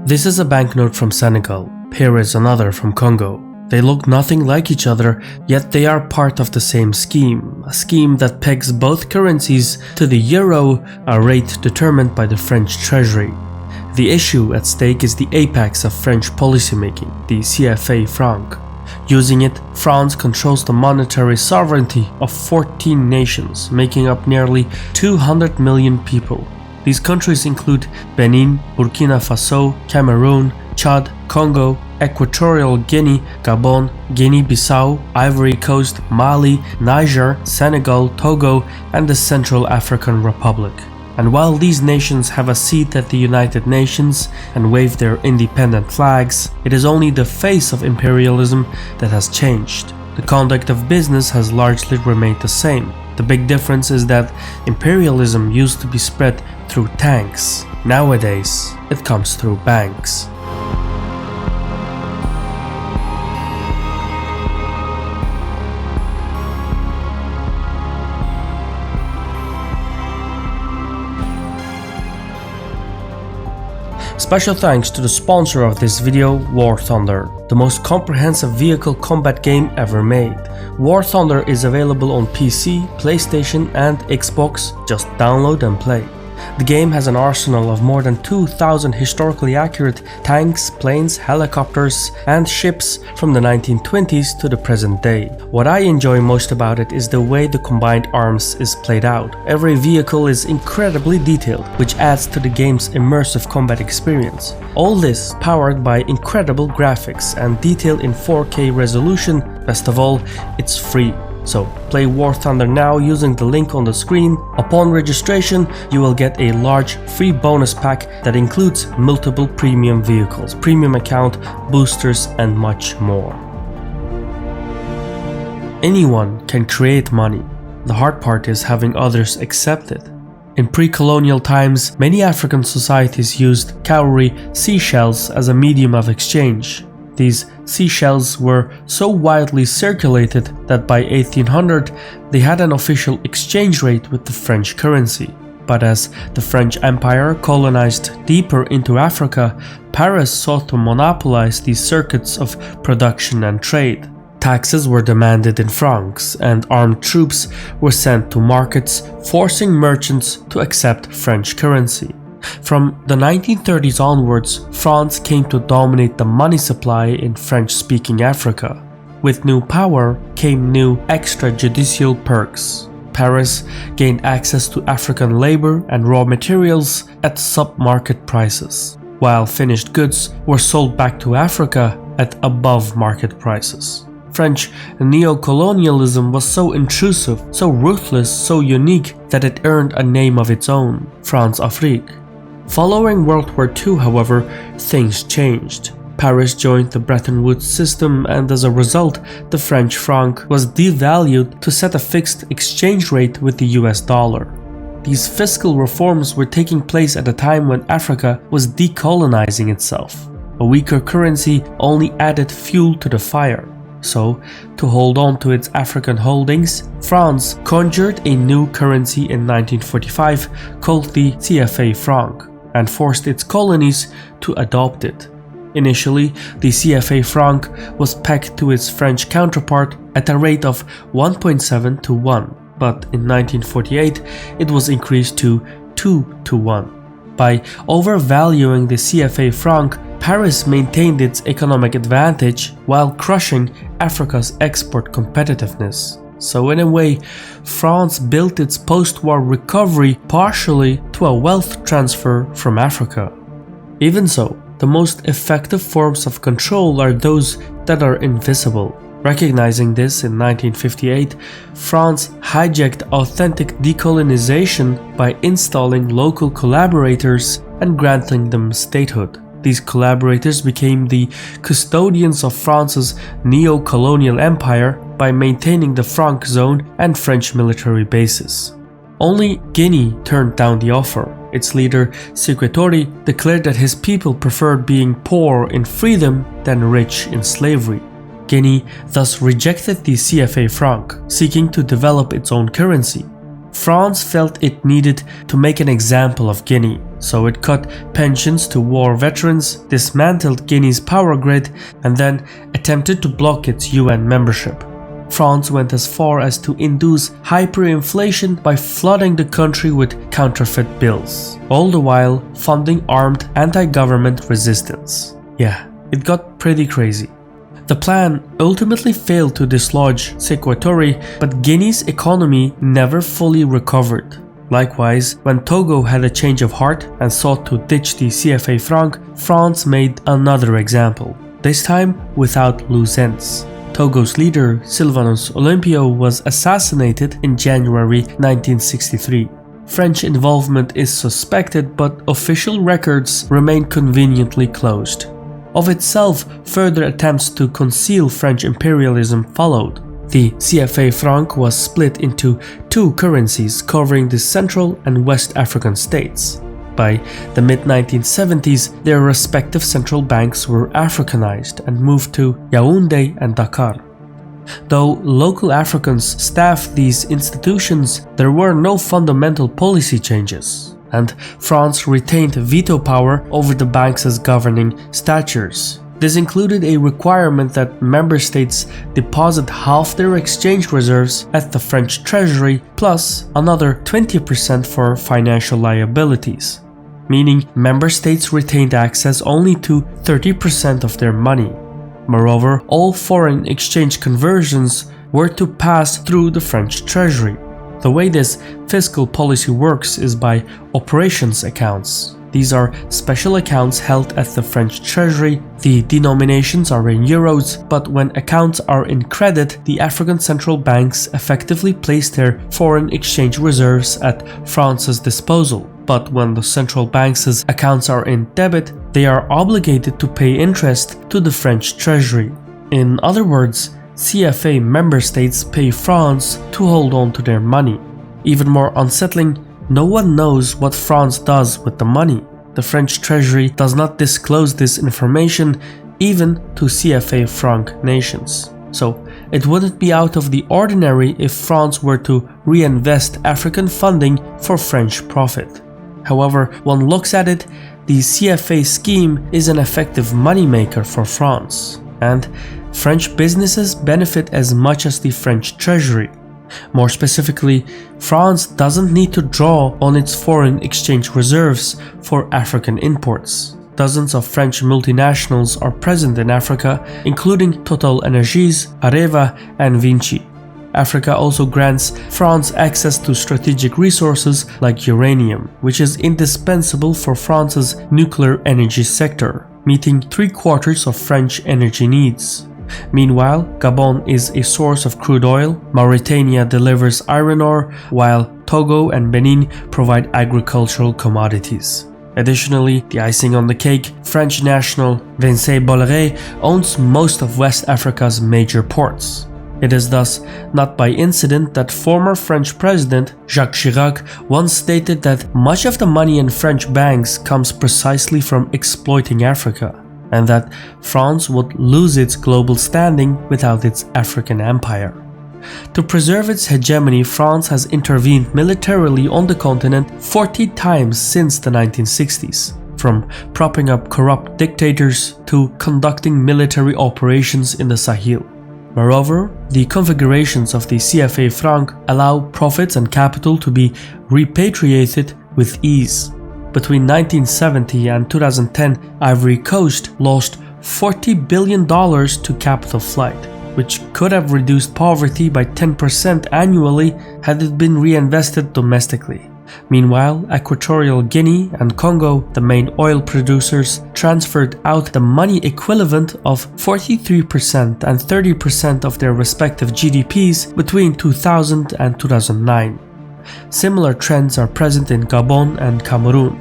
This is a banknote from Senegal. Here is another from Congo. They look nothing like each other, yet they are part of the same scheme, a scheme that pegs both currencies to the euro, a rate determined by the French treasury. The issue at stake is the apex of French policymaking, the CFA franc. Using it, France controls the monetary sovereignty of 14 nations, making up nearly 200 million people. These countries include Benin, Burkina-Faso, Cameroon, Chad, Congo, Equatorial Guinea, Gabon, Guinea-Bissau, Ivory Coast, Mali, Niger, Senegal, Togo, and the Central African Republic. And while these nations have a seat at the United Nations and wave their independent flags, it is only the face of imperialism that has changed. The conduct of business has largely remained the same. The big difference is that imperialism used to be spread through tanks. Nowadays, it comes through banks. Special thanks to the sponsor of this video, War Thunder, the most comprehensive vehicle combat game ever made. War Thunder is available on PC, PlayStation and Xbox. Just download and play. The game has an arsenal of more than 2,000 historically accurate tanks, planes, helicopters and ships from the 1920s to the present day. What I enjoy most about it is the way the combined arms is played out. Every vehicle is incredibly detailed, which adds to the game's immersive combat experience. All this powered by incredible graphics and detail in 4K resolution. Best of all, it's free. So play War Thunder now using the link on the screen. Upon registration, you will get a large free bonus pack that includes multiple premium vehicles, premium account, boosters and much more. Anyone can create money. The hard part is having others accept it. In pre-colonial times, many African societies used cowrie seashells as a medium of exchange. These seashells were so widely circulated that by 1800 they had an official exchange rate with the French currency. But as the French Empire colonized deeper into Africa, Paris sought to monopolize these circuits of production and trade. Taxes were demanded in francs, and armed troops were sent to markets, forcing merchants to accept French currency. From the 1930s onwards, France came to dominate the money supply in French-speaking Africa. With new power came new extrajudicial perks. Paris gained access to African labor and raw materials at sub-market prices, while finished goods were sold back to Africa at above-market prices. French neo-colonialism was so intrusive, so ruthless, so unique that it earned a name of its own, France-Afrique. Following World War II, however, things changed. Paris joined the Bretton Woods system, and as a result, the French franc was devalued to set a fixed exchange rate with the US dollar. These fiscal reforms were taking place at a time when Africa was decolonizing itself. A weaker currency only added fuel to the fire. So, to hold on to its African holdings, France conjured a new currency in 1945 called the CFA franc, and forced its colonies to adopt it. Initially, the CFA franc was pegged to its French counterpart at a rate of 1.7 to 1, but in 1948 it was increased to 2 to 1. By overvaluing the CFA franc, Paris maintained its economic advantage while crushing Africa's export competitiveness. So in a way, France built its post-war recovery partially to a wealth transfer from Africa. Even so, the most effective forms of control are those that are invisible. Recognizing this in 1958, France hijacked authentic decolonization by installing local collaborators and granting them statehood. These collaborators became the custodians of France's neo-colonial empire by maintaining the franc zone and French military bases. Only Guinea turned down the offer. Its leader, Sékou Touré, declared that his people preferred being poor in freedom than rich in slavery. Guinea thus rejected the CFA franc, seeking to develop its own currency. France felt it needed to make an example of Guinea, So it cut pensions to war veterans, dismantled Guinea's power grid, and then attempted to block its UN membership. France went as far as to induce hyperinflation by flooding the country with counterfeit bills, all the while funding armed anti-government resistance. Yeah, it got pretty crazy. The plan ultimately failed to dislodge Sékou Touré, but Guinea's economy never fully recovered. Likewise, when Togo had a change of heart and sought to ditch the CFA franc, France made another example, this time without loose ends. Togo's leader, Sylvanus Olympio, was assassinated in January 1963. French involvement is suspected, but official records remain conveniently closed. Of itself, further attempts to conceal French imperialism followed. The CFA franc was split into two currencies covering the Central and West African states. By the mid-1970s, their respective central banks were Africanized and moved to Yaoundé and Dakar. Though local Africans staffed these institutions, there were no fundamental policy changes, and France retained veto power over the banks' governing statutes. This included a requirement that member states deposit half their exchange reserves at the French treasury, plus another 20% for financial liabilities, meaning member states retained access only to 30% of their money. Moreover, all foreign exchange conversions were to pass through the French treasury. The way this fiscal policy works is by operations accounts. These are special accounts held at the French treasury. The denominations are in euros, but when accounts are in credit, the African central banks effectively place their foreign exchange reserves at France's disposal. But when the central banks' accounts are in debit, they are obligated to pay interest to the French treasury. In other words, CFA member states pay France to hold on to their money. Even more unsettling, no one knows what France does with the money. The French treasury does not disclose this information even to CFA franc nations. So it wouldn't be out of the ordinary if France were to reinvest African funding for French profit. However, one looks at it, the CFA scheme is an effective moneymaker for France, and French businesses benefit as much as the French treasury. More specifically, France doesn't need to draw on its foreign exchange reserves for African imports. Dozens of French multinationals are present in Africa, including TotalEnergies, Areva, and Vinci. Africa also grants France access to strategic resources like uranium, which is indispensable for France's nuclear energy sector, meeting 3/4 of French energy needs. Meanwhile, Gabon is a source of crude oil, Mauritania delivers iron ore, while Togo and Benin provide agricultural commodities. Additionally, the icing on the cake, French national Vincent Bolloré owns most of West Africa's major ports. It is thus not by incident that former French President Jacques Chirac once stated that much of the money in French banks comes precisely from exploiting Africa, and that France would lose its global standing without its African empire. To preserve its hegemony, France has intervened militarily on the continent 40 times since the 1960s, from propping up corrupt dictators to conducting military operations in the Sahel. Moreover, the configurations of the CFA franc allow profits and capital to be repatriated with ease. Between 1970 and 2010, Ivory Coast lost $40 billion to capital flight, which could have reduced poverty by 10% annually had it been reinvested domestically. Meanwhile, Equatorial Guinea and Congo, the main oil producers, transferred out the money equivalent of 43% and 30% of their respective GDPs between 2000 and 2009. Similar trends are present in Gabon and Cameroon.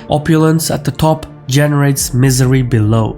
Opulence at the top generates misery below.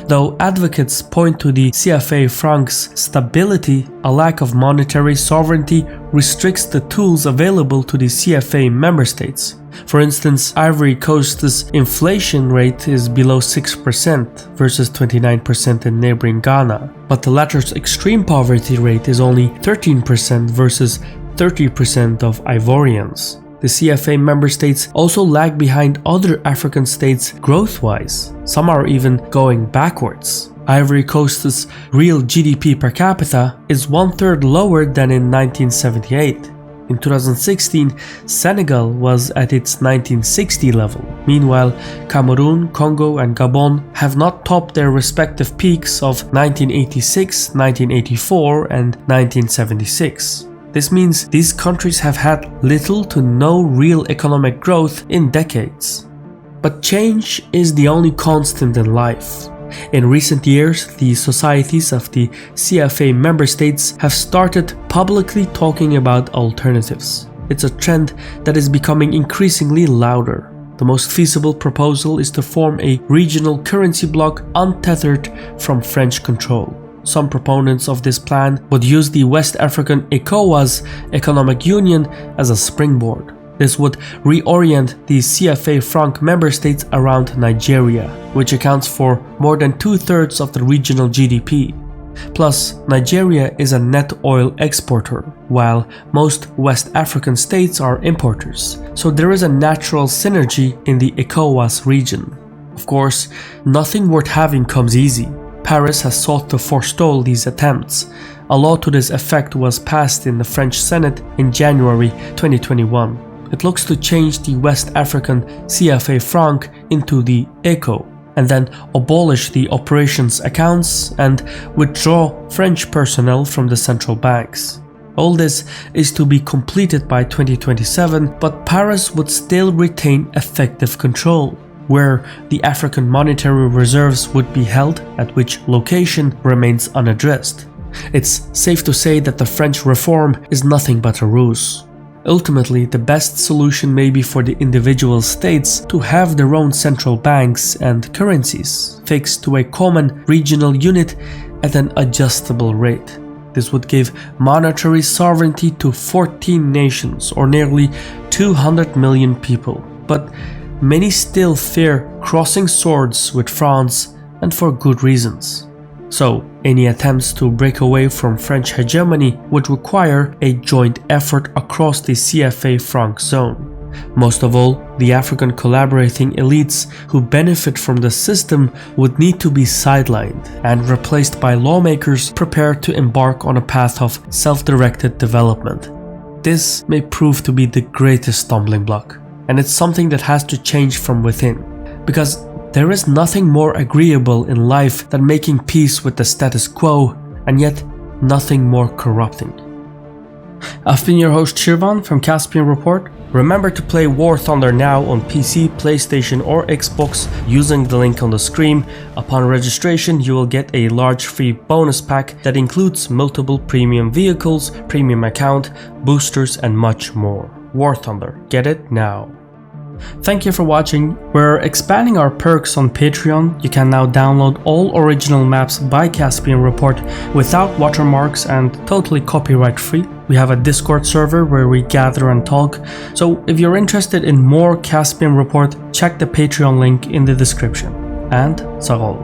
Though advocates point to the CFA franc's stability, a lack of monetary sovereignty restricts the tools available to the CFA member states. For instance, Ivory Coast's inflation rate is below 6% versus 29% in neighboring Ghana, but the latter's extreme poverty rate is only 13% versus 30% of Ivorians. The CFA member states also lag behind other African states growth-wise. Some are even going backwards. Ivory Coast's real GDP per capita is 1/3 lower than in 1978. In 2016, Senegal was at its 1960 level. Meanwhile, Cameroon, Congo, and Gabon have not topped their respective peaks of 1986, 1984, and 1976. This means these countries have had little to no real economic growth in decades. But change is the only constant in life. In recent years, the societies of the CFA member states have started publicly talking about alternatives. It's a trend that is becoming increasingly louder. The most feasible proposal is to form a regional currency bloc untethered from French control. Some proponents of this plan would use the West African ECOWAS economic union as a springboard. This would reorient the CFA franc member states around Nigeria, which accounts for more than 2/3 of the regional GDP. Plus, Nigeria is a net oil exporter, while most West African states are importers, so there is a natural synergy in the ECOWAS region. Of course, nothing worth having comes easy. Paris has sought to forestall these attempts. A law to this effect was passed in the French Senate in January 2021. It looks to change the West African CFA franc into the ECO, and then abolish the operations accounts and withdraw French personnel from the central banks. All this is to be completed by 2027, but Paris would still retain effective control. Where the African monetary reserves would be held, at which location remains unaddressed. It's safe to say that the French reform is nothing but a ruse. Ultimately, the best solution may be for the individual states to have their own central banks and currencies fixed to a common regional unit at an adjustable rate. This would give monetary sovereignty to 14 nations or nearly 200 million people. But many still fear crossing swords with France, and for good reasons. So, any attempts to break away from French hegemony would require a joint effort across the CFA franc zone. Most of all, the African collaborating elites who benefit from the system would need to be sidelined and replaced by lawmakers prepared to embark on a path of self-directed development. This may prove to be the greatest stumbling block, and it's something that has to change from within, because there is nothing more agreeable in life than making peace with the status quo, and yet nothing more corrupting. I've been your host Shirvan from Caspian Report. Remember to play War Thunder now on PC, PlayStation or Xbox using the link on the screen. Upon registration, you will get a large free bonus pack that includes multiple premium vehicles, premium account, boosters and much more. War Thunder, get it now. Thank you for watching. We're expanding our perks on Patreon. You can now download all original maps by Caspian Report without watermarks and totally copyright free. We have a Discord server where we gather and talk. So if you're interested in more Caspian Report, check the Patreon link in the description. And Sarol.